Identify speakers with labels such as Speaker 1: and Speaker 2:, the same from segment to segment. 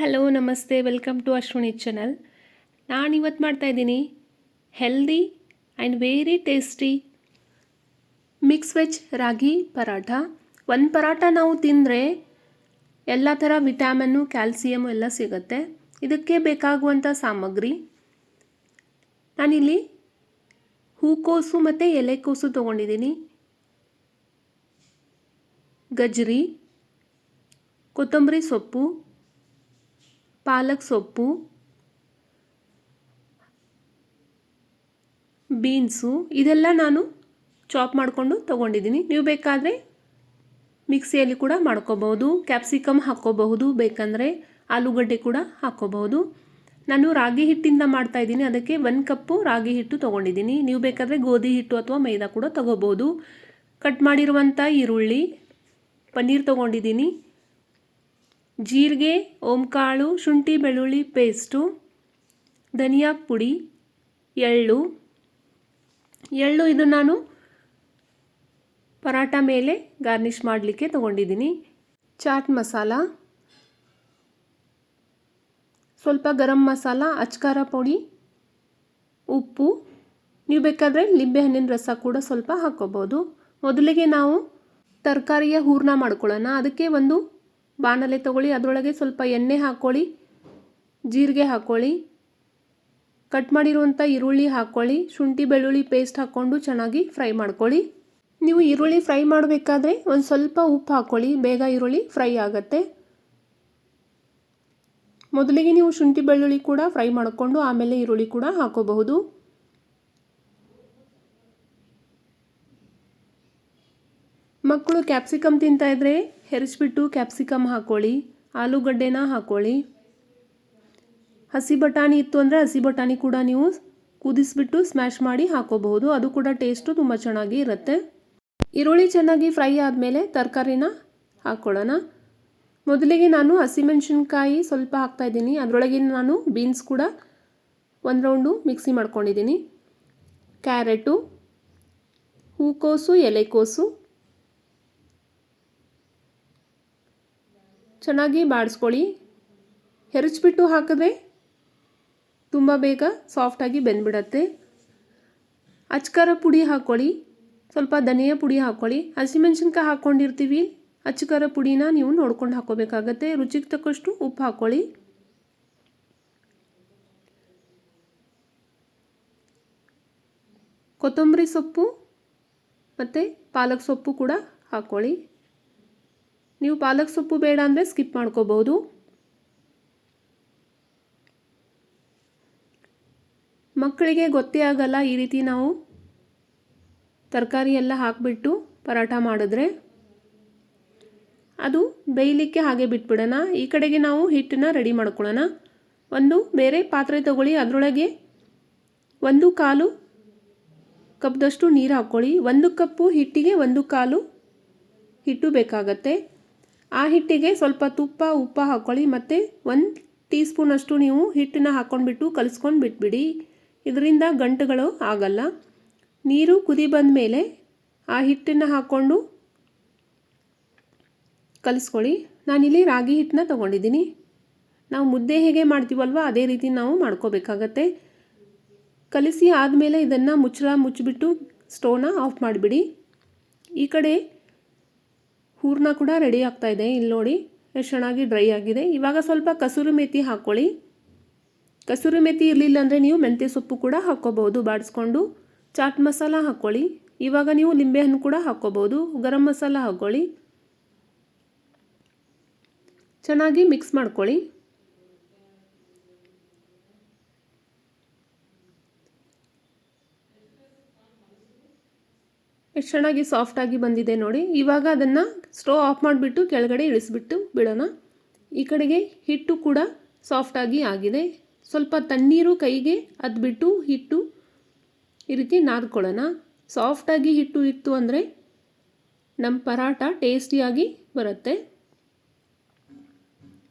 Speaker 1: Hello ನಮಸ್ತೆ, welcome to Ashwini channel. ನಾನಿವತ್ತು ಮಾಡ್ತಾಯಿದ್ದೀನಿ healthy and very tasty mix veg ragi paratha. ಒಂದು ಪರಾಠ ನಾವು ತಿಂದರೆ ಎಲ್ಲ ಥರ ವಿಟಾಮಿನ್ನು, ಕ್ಯಾಲ್ಸಿಯಮು ಎಲ್ಲ ಸಿಗುತ್ತೆ. ಇದಕ್ಕೆ ಬೇಕಾಗುವಂಥ ಸಾಮಗ್ರಿ ನಾನಿಲ್ಲಿ ಹೂಕೋಸು ಮತ್ತು ಎಲೆಕೋಸು ತೊಗೊಂಡಿದ್ದೀನಿ, ಗಜ್ರಿ, ಕೊತ್ತಂಬರಿ ಸೊಪ್ಪು, ಪಾಲಕ್ ಸೊಪ್ಪು, ಬೀನ್ಸು, ಇದೆಲ್ಲ ನಾನು ಚಾಪ್ ಮಾಡಿಕೊಂಡು ತೊಗೊಂಡಿದ್ದೀನಿ. ನೀವು ಬೇಕಾದರೆ ಮಿಕ್ಸಿಯಲ್ಲಿ ಕೂಡ ಮಾಡ್ಕೋಬಹುದು, ಕ್ಯಾಪ್ಸಿಕಮ್ ಹಾಕ್ಕೋಬಹುದು, ಬೇಕಂದರೆ ಆಲೂಗಡ್ಡೆ ಕೂಡ ಹಾಕ್ಕೋಬಹುದು. ನಾನು ರಾಗಿ ಹಿಟ್ಟಿಂದ ಮಾಡ್ತಾಯಿದ್ದೀನಿ, ಅದಕ್ಕೆ 1 ಕಪ್ಪು ರಾಗಿ ಹಿಟ್ಟು ತೊಗೊಂಡಿದ್ದೀನಿ. ನೀವು ಬೇಕಾದರೆ ಗೋಧಿ ಹಿಟ್ಟು ಅಥವಾ ಮೈದಾ ಕೂಡ ತೊಗೋಬೋದು. ಕಟ್ ಮಾಡಿರುವಂಥ ಈರುಳ್ಳಿ, ಪನ್ನೀರ್ ತೊಗೊಂಡಿದ್ದೀನಿ, ಜೀರಿಗೆ, ಓಂಕಾಳು, ಶುಂಠಿ ಬೆಳ್ಳುಳ್ಳಿ ಪೇಸ್ಟು, ಧನಿಯಾ ಪುಡಿ, ಎಳ್ಳು ಇದು ನಾನು ಪರಾಠ ಮೇಲೆ ಗಾರ್ನಿಷ್ ಮಾಡಲಿಕ್ಕೆ ತೊಗೊಂಡಿದ್ದೀನಿ. ಚಾಟ್ ಮಸಾಲ, ಸ್ವಲ್ಪ ಗರಂ ಮಸಾಲ, ಅಚ್ಕಾರ ಪುಡಿ, ಉಪ್ಪು. ನೀವು ಬೇಕಾದರೆ ಲಿಂಬೆಹಣ್ಣಿನ ರಸ ಕೂಡ ಸ್ವಲ್ಪ ಹಾಕ್ಕೋಬೋದು. ಮೊದಲಿಗೆ ನಾವು ತರಕಾರಿಯ ಹೂರಣ ಮಾಡ್ಕೊಳ್ಳೋಣ. ಅದಕ್ಕೆ ಒಂದು ಬಾಣಲೆ ತಗೊಳ್ಳಿ, ಅದರೊಳಗೆ ಸ್ವಲ್ಪ ಎಣ್ಣೆ ಹಾಕ್ಕೊಳ್ಳಿ, ಜೀರಿಗೆ ಹಾಕ್ಕೊಳ್ಳಿ, ಕಟ್ ಮಾಡಿರುವಂಥ ಈರುಳ್ಳಿ ಹಾಕ್ಕೊಳ್ಳಿ, ಶುಂಠಿ ಬೆಳ್ಳುಳ್ಳಿ ಪೇಸ್ಟ್ ಹಾಕ್ಕೊಂಡು ಚೆನ್ನಾಗಿ ಫ್ರೈ ಮಾಡ್ಕೊಳ್ಳಿ. ನೀವು ಈರುಳ್ಳಿ ಫ್ರೈ ಮಾಡಬೇಕಾದ್ರೆ ಒಂದು ಸ್ವಲ್ಪ ಉಪ್ಪು ಹಾಕ್ಕೊಳ್ಳಿ, ಬೇಗ ಈರುಳ್ಳಿ ಫ್ರೈ ಆಗುತ್ತೆ. ಮೊದಲಿಗೆ ನೀವು ಶುಂಠಿ ಬೆಳ್ಳುಳ್ಳಿ ಕೂಡ ಫ್ರೈ ಮಾಡಿಕೊಂಡು ಆಮೇಲೆ ಈರುಳ್ಳಿ ಕೂಡ ಹಾಕೋಬಹುದು. ಮಕ್ಕಳು ಕ್ಯಾಪ್ಸಿಕಮ್ ತಿಂತಾಯಿದ್ರೆ ಹೆರಿಸ್ಬಿಟ್ಟು ಕ್ಯಾಪ್ಸಿಕಮ್ ಹಾಕ್ಕೊಳ್ಳಿ, ಆಲೂಗಡ್ಡೆನ ಹಾಕ್ಕೊಳ್ಳಿ. ಹಸಿ ಬಟಾಣಿ ಇತ್ತು ಅಂದರೆ ಹಸಿ ಬಟಾಣಿ ಕೂಡ ನೀವು ಕುದಿಸ್ಬಿಟ್ಟು ಸ್ಮ್ಯಾಶ್ ಮಾಡಿ ಹಾಕೋಬಹುದು, ಅದು ಕೂಡ ಟೇಸ್ಟು ತುಂಬ ಚೆನ್ನಾಗಿ ಇರುತ್ತೆ. ಈರುಳ್ಳಿ ಚೆನ್ನಾಗಿ ಫ್ರೈ ಆದಮೇಲೆ ತರಕಾರಿನ ಹಾಕ್ಕೊಳ್ಳೋಣ. ಮೊದಲಿಗೆ ನಾನು ಹಸಿಮೆಣಸಿನ್ಕಾಯಿ ಸ್ವಲ್ಪ ಹಾಕ್ತಾಯಿದ್ದೀನಿ, ಅದರೊಳಗೆ ನಾನು ಬೀನ್ಸ್ ಕೂಡ 1 ರೌಂಡು ಮಿಕ್ಸಿ ಮಾಡ್ಕೊಂಡಿದ್ದೀನಿ, ಕ್ಯಾರೆಟು, ಹೂಕೋಸು, ಎಲೆಕೋಸು ಚೆನ್ನಾಗಿ ಬಾಡಿಸ್ಕೊಳ್ಳಿ. ಹೆರಚ್ಬಿಟ್ಟು ಹಾಕಿದ್ರೆ ತುಂಬ ಬೇಗ ಸಾಫ್ಟಾಗಿ ಬೆಂದ್ಬಿಡತ್ತೆ. ಅಚ್ಕಾರ ಪುಡಿ ಹಾಕ್ಕೊಳ್ಳಿ, ಸ್ವಲ್ಪ ಧನಿಯಾ ಪುಡಿ ಹಾಕ್ಕೊಳ್ಳಿ. ಹಸಿಮೆಣ್ಸಿನ್ಕಾಯಿ ಹಾಕ್ಕೊಂಡಿರ್ತೀವಿ, ಅಚ್ಕಾರ ಪುಡಿನ ನೀವು ನೋಡ್ಕೊಂಡು ಹಾಕ್ಕೋಬೇಕಾಗತ್ತೆ. ರುಚಿಗೆ ತಕ್ಕಷ್ಟು ಉಪ್ಪು ಹಾಕ್ಕೊಳ್ಳಿ. ಕೊತ್ತಂಬರಿ ಸೊಪ್ಪು ಮತ್ತು ಪಾಲಕ್ ಸೊಪ್ಪು ಕೂಡ ಹಾಕ್ಕೊಳ್ಳಿ. ನೀವು ಪಾಲಕ್ ಸೊಪ್ಪು ಬೇಡ ಅಂದರೆ ಸ್ಕಿಪ್ ಮಾಡ್ಕೋಬಹುದು. ಮಕ್ಕಳಿಗೆ ಗೊತ್ತೇ ಆಗಲ್ಲ ಈ ರೀತಿ ನಾವು ತರಕಾರಿ ಎಲ್ಲ ಹಾಕಿಬಿಟ್ಟು ಪರಾಠ ಮಾಡಿದ್ರೆ. ಅದು ಬೇಯಲಿಕ್ಕೆ ಹಾಗೆ ಬಿಟ್ಬಿಡೋಣ. ಈ ಕಡೆಗೆ ನಾವು ಹಿಟ್ಟನ್ನು ರೆಡಿ ಮಾಡ್ಕೊಳ್ಳೋಣ. ಒಂದು ಬೇರೆ ಪಾತ್ರೆ ತಗೊಳ್ಳಿ, ಅದರೊಳಗೆ 1/4 ಕಪ್ದಷ್ಟು ನೀರು ಹಾಕ್ಕೊಳ್ಳಿ. 1 ಕಪ್ಪು ಹಿಟ್ಟಿಗೆ 1/4 ಹಿಟ್ಟು ಬೇಕಾಗತ್ತೆ. ಆ ಹಿಟ್ಟಿಗೆ ಸ್ವಲ್ಪ ತುಪ್ಪ, ಉಪ್ಪು ಹಾಕ್ಕೊಳ್ಳಿ, ಮತ್ತು 1 ಟೀ ಸ್ಪೂನಷ್ಟು ನೀವು ಹಿಟ್ಟನ್ನು ಹಾಕ್ಕೊಂಡ್ಬಿಟ್ಟು ಕಲಿಸ್ಕೊಂಡು ಬಿಟ್ಬಿಡಿ. ಇದರಿಂದ ಗಂಟುಗಳು ಆಗಲ್ಲ. ನೀರು ಕುದಿ ಬಂದ ಮೇಲೆ ಆ ಹಿಟ್ಟನ್ನು ಹಾಕ್ಕೊಂಡು ಕಲಿಸ್ಕೊಳ್ಳಿ. ನಾನಿಲ್ಲಿ ರಾಗಿ ಹಿಟ್ಟನ್ನ ತೊಗೊಂಡಿದ್ದೀನಿ. ನಾವು ಮುದ್ದೆ ಹೇಗೆ ಮಾಡ್ತೀವಲ್ವ ಅದೇ ರೀತಿ ನಾವು ಮಾಡ್ಕೋಬೇಕಾಗತ್ತೆ. ಕಲಿಸಿ ಆದಮೇಲೆ ಇದನ್ನು ಮುಚ್ಚಿಬಿಟ್ಟು ಸ್ಟವ್ನ ಆಫ್ ಮಾಡಿಬಿಡಿ. ಈ ಕಡೆ ಹೂರಣ ಕೂಡ ರೆಡಿ ಆಗ್ತಾ ಇದೆ. ಇಲ್ಲಿ ನೋಡಿ ಎಷ್ಟು ಚೆನ್ನಾಗಿ ಡ್ರೈ ಆಗಿದೆ. ಇವಾಗ ಸ್ವಲ್ಪ ಕಸೂರಿ ಮೇಥಿ ಹಾಕ್ಕೊಳ್ಳಿ. ಕಸೂರಿ ಮೇಥಿ ಇರಲಿಲ್ಲ ಅಂದರೆ ನೀವು ಮೆಂತ್ಯ ಸೊಪ್ಪು ಕೂಡ ಹಾಕ್ಕೋಬಹುದು ಬಾಡಿಸ್ಕೊಂಡು. ಚಾಟ್ ಮಸಾಲ ಹಾಕ್ಕೊಳ್ಳಿ. ಇವಾಗ ನೀವು ಲಿಂಬೆಹಣ್ಣು ಕೂಡ ಹಾಕ್ಕೋಬಹುದು. ಗರಂ ಮಸಾಲ ಹಾಕ್ಕೊಳ್ಳಿ. ಚೆನ್ನಾಗಿ ಮಿಕ್ಸ್ ಮಾಡ್ಕೊಳ್ಳಿ. ಎಷ್ಟು ಚೆನ್ನಾಗಿ ಸಾಫ್ಟಾಗಿ ಬಂದಿದೆ ನೋಡಿ. ಇವಾಗ ಅದನ್ನು ಸ್ಟವ್ ಆಫ್ ಮಾಡಿಬಿಟ್ಟು ಕೆಳಗಡೆ ಇಳಿಸ್ಬಿಟ್ಟು ಬಿಡೋಣ. ಈ ಕಡೆಗೆ ಹಿಟ್ಟು ಕೂಡ ಸಾಫ್ಟಾಗಿ ಆಗಿದೆ. ಸ್ವಲ್ಪ ತಣ್ಣೀರು ಕೈಗೆ ಅದ್ಬಿಟ್ಟು ಹಿಟ್ಟು ಈ ರೀತಿ ನಾದ್ಕೊಳ್ಳೋಣ. ಸಾಫ್ಟಾಗಿ ಹಿಟ್ಟು ಇತ್ತು ಅಂದರೆ ನಮ್ಮ ಪರಾಠ ಟೇಸ್ಟಿಯಾಗಿ ಬರುತ್ತೆ.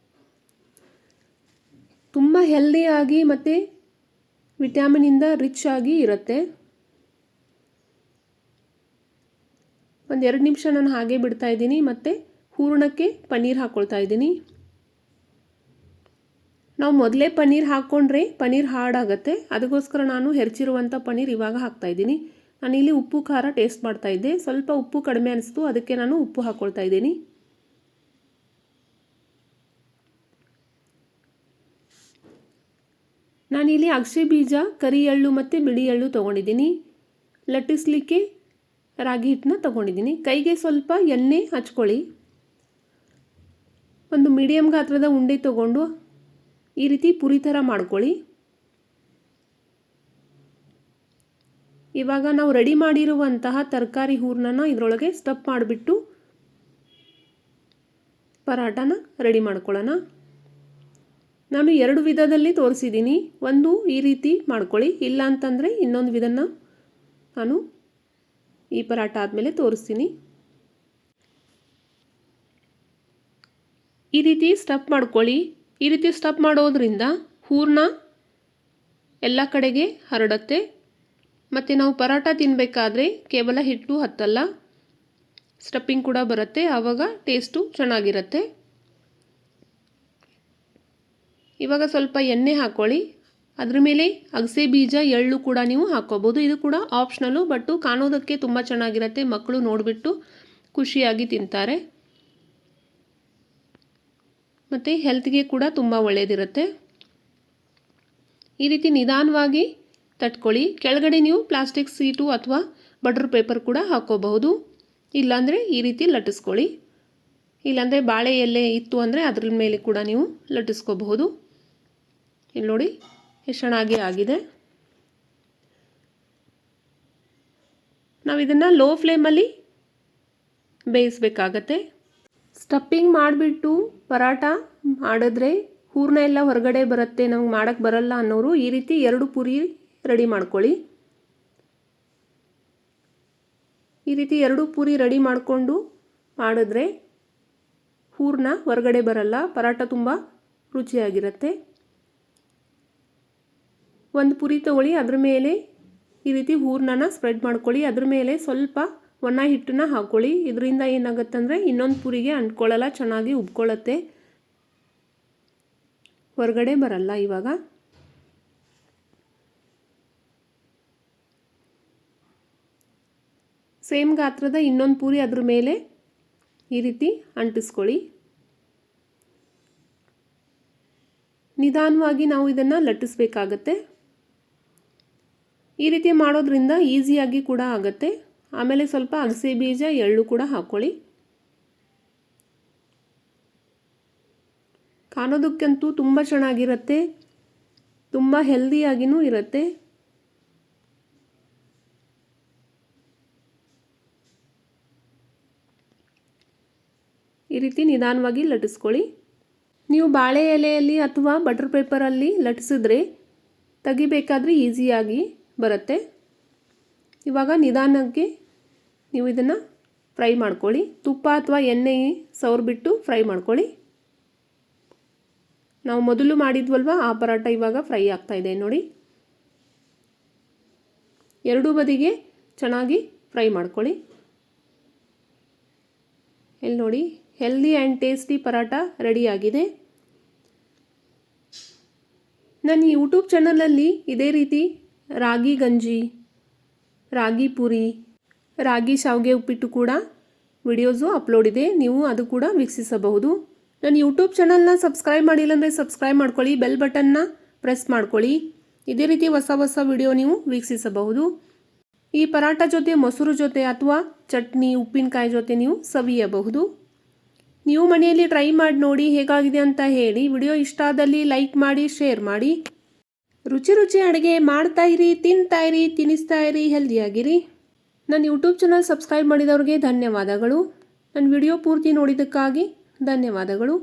Speaker 1: ತುಂಬ ಹೆಲ್ದಿಯಾಗಿ ಮತ್ತು ವಿಟಮಿನಿಂದ ರಿಚ್ ಆಗಿ ಇರುತ್ತೆ. 1-2 ನಿಮಿಷ ನಾನು ಹಾಗೆ ಬಿಡ್ತಾ ಇದ್ದೀನಿ. ಮತ್ತು ಹೂರಣಕ್ಕೆ ಪನ್ನೀರ್ ಹಾಕ್ಕೊಳ್ತಾ ಇದ್ದೀನಿ. ನಾವು ಮೊದಲೇ ಪನ್ನೀರ್ ಹಾಕ್ಕೊಂಡ್ರೆ ಪನ್ನೀರ್ ಹಾರ್ಡಾಗುತ್ತೆ. ಅದಕ್ಕೋಸ್ಕರ ನಾನು ಹೆರ್ಚಿರುವಂಥ ಪನ್ನೀರ್ ಇವಾಗ ಹಾಕ್ತಾಯಿದ್ದೀನಿ. ನಾನಿಲ್ಲಿ ಉಪ್ಪು ಖಾರ ಟೇಸ್ಟ್ ಮಾಡ್ತಾಯಿದ್ದೆ. ಸ್ವಲ್ಪ ಉಪ್ಪು ಕಡಿಮೆ ಅನಿಸ್ತು, ಅದಕ್ಕೆ ನಾನು ಉಪ್ಪು ಹಾಕ್ಕೊಳ್ತಾ ಇದ್ದೀನಿ. ನಾನಿಲ್ಲಿ ಅಗಸೆ ಬೀಜ, ಕರಿ ಎಳ್ಳು ಮತ್ತು ಬಿಳಿ ಎಳ್ಳು ತೊಗೊಂಡಿದ್ದೀನಿ. ಲಟ್ಟಿಸ್ಲಿಕ್ಕೆ ರಾಗಿ ಹಿಟ್ಟನ್ನ ತೊಗೊಂಡಿದ್ದೀನಿ. ಕೈಗೆ ಸ್ವಲ್ಪ ಎಣ್ಣೆ ಹಚ್ಕೊಳ್ಳಿ. ಒಂದು ಮೀಡಿಯಮ್ ಗಾತ್ರದ ಉಂಡೆ ತೊಗೊಂಡು ಈ ರೀತಿ ಪುರಿ ಥರ ಮಾಡ್ಕೊಳ್ಳಿ. ಇವಾಗ ನಾವು ರೆಡಿ ಮಾಡಿರುವಂತಹ ತರಕಾರಿ ಹೂರ್ಣನ ಇದರೊಳಗೆ ಸ್ಟಫ್ ಮಾಡಿಬಿಟ್ಟು ಪರಾಟನ ರೆಡಿ ಮಾಡ್ಕೊಳ್ಳೋಣ. ನಾನು 2 ವಿಧದಲ್ಲಿ ತೋರಿಸಿದ್ದೀನಿ. ಒಂದು ಈ ರೀತಿ ಮಾಡ್ಕೊಳ್ಳಿ, ಇಲ್ಲ ಅಂತಂದರೆ ಇನ್ನೊಂದು ವಿಧನ ನಾನು ಈ ಪರಾಟ ಆದಮೇಲೆ ತೋರಿಸ್ತೀನಿ. ಈ ರೀತಿ ಸ್ಟಫ್ ಮಾಡ್ಕೊಳ್ಳಿ. ಈ ರೀತಿ ಸ್ಟಫ್ ಮಾಡೋದ್ರಿಂದ ಹೂರ್ಣ ಎಲ್ಲ ಕಡೆಗೆ ಹರಡುತ್ತೆ. ಮತ್ತು ನಾವು ಪರಾಟ ತಿನ್ನಬೇಕಾದ್ರೆ ಕೇವಲ ಹಿಟ್ಟು ಹತ್ತಲ್ಲ, ಸ್ಟಫಿಂಗ್ ಕೂಡ ಬರುತ್ತೆ. ಆವಾಗ ಟೇಸ್ಟು ಚೆನ್ನಾಗಿರುತ್ತೆ. ಇವಾಗ ಸ್ವಲ್ಪ ಎಣ್ಣೆ ಹಾಕ್ಕೊಳ್ಳಿ. ಅದ್ರ ಮೇಲೆ ಅಗಸೆ ಬೀಜ, ಎಳ್ಳು ಕೂಡ ನೀವು ಹಾಕ್ಕೋಬೋದು. ಇದು ಕೂಡ ಆಪ್ಷನಲ್ಲು, ಬಟ್ಟು ಕಾಣೋದಕ್ಕೆ ತುಂಬ ಚೆನ್ನಾಗಿರುತ್ತೆ. ಮಕ್ಕಳು ನೋಡಿಬಿಟ್ಟು ಖುಷಿಯಾಗಿ ತಿಂತಾರೆ ಮತ್ತು ಹೆಲ್ತ್ಗೆ ಕೂಡ ತುಂಬ ಒಳ್ಳೆಯದಿರುತ್ತೆ. ಈ ರೀತಿ ನಿಧಾನವಾಗಿ ತಟ್ಕೊಳ್ಳಿ. ಕೆಳಗಡೆ ನೀವು ಪ್ಲಾಸ್ಟಿಕ್ ಸೀಟು ಅಥವಾ ಬಟರ್ ಪೇಪರ್ ಕೂಡ ಹಾಕ್ಕೋಬಹುದು. ಇಲ್ಲಾಂದರೆ ಈ ರೀತಿ ಲಟ್ಟಿಸ್ಕೊಳ್ಳಿ. ಇಲ್ಲಾಂದರೆ ಬಾಳೆ ಎಲೆ ಇತ್ತು ಅಂದರೆ ಅದ್ರ ಮೇಲೆ ಕೂಡ ನೀವು ಲಟ್ಟಿಸ್ಕೋಬಹುದು. ಇಲ್ಲಿ ನೋಡಿ ಎಷ್ಟು ಚೆನ್ನಾಗಿ ಆಗಿದೆ. ನಾವು ಇದನ್ನು ಲೋ ಫ್ಲೇಮಲ್ಲಿ ಬೇಯಿಸಬೇಕಾಗತ್ತೆ. ಸ್ಟಫಿಂಗ್ ಮಾಡಿಬಿಟ್ಟು ಪರಾಟ ಮಾಡಿದ್ರೆ ಹೂರ್ಣ ಎಲ್ಲ ಹೊರಗಡೆ ಬರುತ್ತೆ, ನಮ್ಗೆ ಮಾಡೋಕ್ಕೆ ಬರಲ್ಲ ಅನ್ನೋರು ಈ ರೀತಿ 2 ಪುರಿ ರೆಡಿ ಮಾಡ್ಕೊಳ್ಳಿ. ಈ ರೀತಿ 2 ಪುರಿ ರೆಡಿ ಮಾಡಿಕೊಂಡು ಮಾಡಿದ್ರೆ ಹೂರ್ಣ ಹೊರಗಡೆ ಬರಲ್ಲ, ಪರಾಟ ತುಂಬ ರುಚಿಯಾಗಿರುತ್ತೆ. ಒಂದು ಪುರಿ ತಗೊಳ್ಳಿ, ಅದ್ರ ಮೇಲೆ ಈ ರೀತಿ ಹೂರ್ಣನ ಸ್ಪ್ರೆಡ್ ಮಾಡ್ಕೊಳ್ಳಿ. ಅದ್ರ ಮೇಲೆ ಸ್ವಲ್ಪ ಒಣ ಹಿಟ್ಟನ್ನ ಹಾಕ್ಕೊಳ್ಳಿ. ಇದರಿಂದ ಏನಾಗುತ್ತಂದರೆ ಇನ್ನೊಂದು ಪುರಿಗೆ ಅಂಟ್ಕೊಳ್ಳಲ್ಲ, ಚೆನ್ನಾಗಿ ಉಬ್ಕೊಳ್ಳುತ್ತೆ, ಹೊರಗಡೆ ಬರಲ್ಲ. ಇವಾಗ ಸೇಮ್ ಗಾತ್ರದ ಇನ್ನೊಂದು ಪೂರಿ ಅದ್ರ ಮೇಲೆ ಈ ರೀತಿ ಅಂಟಿಸ್ಕೊಳ್ಳಿ. ನಿಧಾನವಾಗಿ ನಾವು ಇದನ್ನು ಲಟ್ಟಿಸ್ಬೇಕಾಗತ್ತೆ. ಈ ರೀತಿ ಮಾಡೋದ್ರಿಂದ ಈಸಿಯಾಗಿ ಕೂಡ ಆಗುತ್ತೆ. ಆಮೇಲೆ ಸ್ವಲ್ಪ ಅಗಸೆ ಬೀಜ, ಎಳ್ಳು ಕೂಡ ಹಾಕ್ಕೊಳ್ಳಿ. ಕಾಣೋದಕ್ಕಂತೂ ತುಂಬ ಚೆನ್ನಾಗಿರುತ್ತೆ, ತುಂಬ ಹೆಲ್ದಿಯಾಗಿಯೂ ಇರುತ್ತೆ. ಈ ರೀತಿ ನಿಧಾನವಾಗಿ ಲಟ್ಟಿಸ್ಕೊಳ್ಳಿ. ನೀವು ಬಾಳೆ ಎಲೆಯಲ್ಲಿ ಅಥವಾ ಬಟರ್ ಪೇಪರಲ್ಲಿ ಲಟ್ಟಿಸಿದ್ರೆ ತೆಗಿಬೇಕಾದ್ರೆ ಈಸಿಯಾಗಿ ಬರುತ್ತೆ. ಇವಾಗ ನಿಧಾನಕ್ಕೆ ನೀವು ಇದನ್ನು ಫ್ರೈ ಮಾಡ್ಕೊಳ್ಳಿ. ತುಪ್ಪ ಅಥವಾ ಎಣ್ಣೆ ಸವರ್ಬಿಟ್ಟು ಫ್ರೈ ಮಾಡ್ಕೊಳ್ಳಿ. ನಾವು ಮೊದಲು ಮಾಡಿದ್ವಲ್ವ ಆ ಪರಾಟ ಇವಾಗ ಫ್ರೈ ಆಗ್ತಾ ಇದೆ ನೋಡಿ. 2 ಬದಿಗೆ ಚೆನ್ನಾಗಿ ಫ್ರೈ ಮಾಡ್ಕೊಳ್ಳಿ. ಇಲ್ಲಿ ನೋಡಿ, ಹೆಲ್ದಿ ಆ್ಯಂಡ್ ಟೇಸ್ಟಿ ಪರಾಟ ರೆಡಿಯಾಗಿದೆ. ನನ್ನ ಯೂಟ್ಯೂಬ್ ಚಾನಲಲ್ಲಿ ಇದೇ ರೀತಿ ರಾಗಿ ಗಂಜಿ, ರಾಗಿ ಪುರಿ, ರಾಗಿ ಶಾವಿಗೆ ಉಪ್ಪಿಟ್ಟು ಕೂಡ ವಿಡಿಯೋಸು ಅಪ್ಲೋಡ್ ಇದೆ. ನೀವು ಅದು ಕೂಡ ವೀಕ್ಷಿಸಬಹುದು. ನನ್ನ ಯೂಟ್ಯೂಬ್ ಚಾನಲ್ನ ಸಬ್ಸ್ಕ್ರೈಬ್ ಮಾಡಿಲ್ಲ ಅಂದರೆ ಸಬ್ಸ್ಕ್ರೈಬ್ ಮಾಡ್ಕೊಳ್ಳಿ, ಬೆಲ್ ಬಟನ್ನ ಪ್ರೆಸ್ ಮಾಡ್ಕೊಳ್ಳಿ. ಇದೇ ರೀತಿ ಹೊಸ ಹೊಸ ವಿಡಿಯೋ ನೀವು ವೀಕ್ಷಿಸಬಹುದು. ಈ ಪರಾಟ ಜೊತೆ ಮೊಸರು ಜೊತೆ ಅಥವಾ ಚಟ್ನಿ, ಉಪ್ಪಿನಕಾಯಿ ಜೊತೆ ನೀವು ಸವಿಯಬಹುದು. ನೀವು ಮನೆಯಲ್ಲಿ ಟ್ರೈ ಮಾಡಿ ನೋಡಿ ಹೇಗಾಗಿದೆ ಅಂತ ಹೇಳಿ. ವಿಡಿಯೋ ಇಷ್ಟ ಆದಲ್ಲಿ ಲೈಕ್ ಮಾಡಿ, ಶೇರ್ ಮಾಡಿ. ರುಚಿ ರುಚಿ ಅಡುಗೆ ಮಾಡ್ತಾಯಿರಿ, ತಿಂತಾಯಿರಿ, ತಿನ್ನಿಸ್ತಾಯಿರಿ, ಹೆಲ್ದಿಯಾಗಿರಿ. ನನ್ನ ಯೂಟ್ಯೂಬ್ ಚಾನಲ್ ಸಬ್ಸ್ಕ್ರೈಬ್ ಮಾಡಿದವ್ರಿಗೆ ಧನ್ಯವಾದಗಳು. ನನ್ನ ವಿಡಿಯೋ ಪೂರ್ತಿ ನೋಡಿದ್ದಕ್ಕಾಗಿ ಧನ್ಯವಾದಗಳು.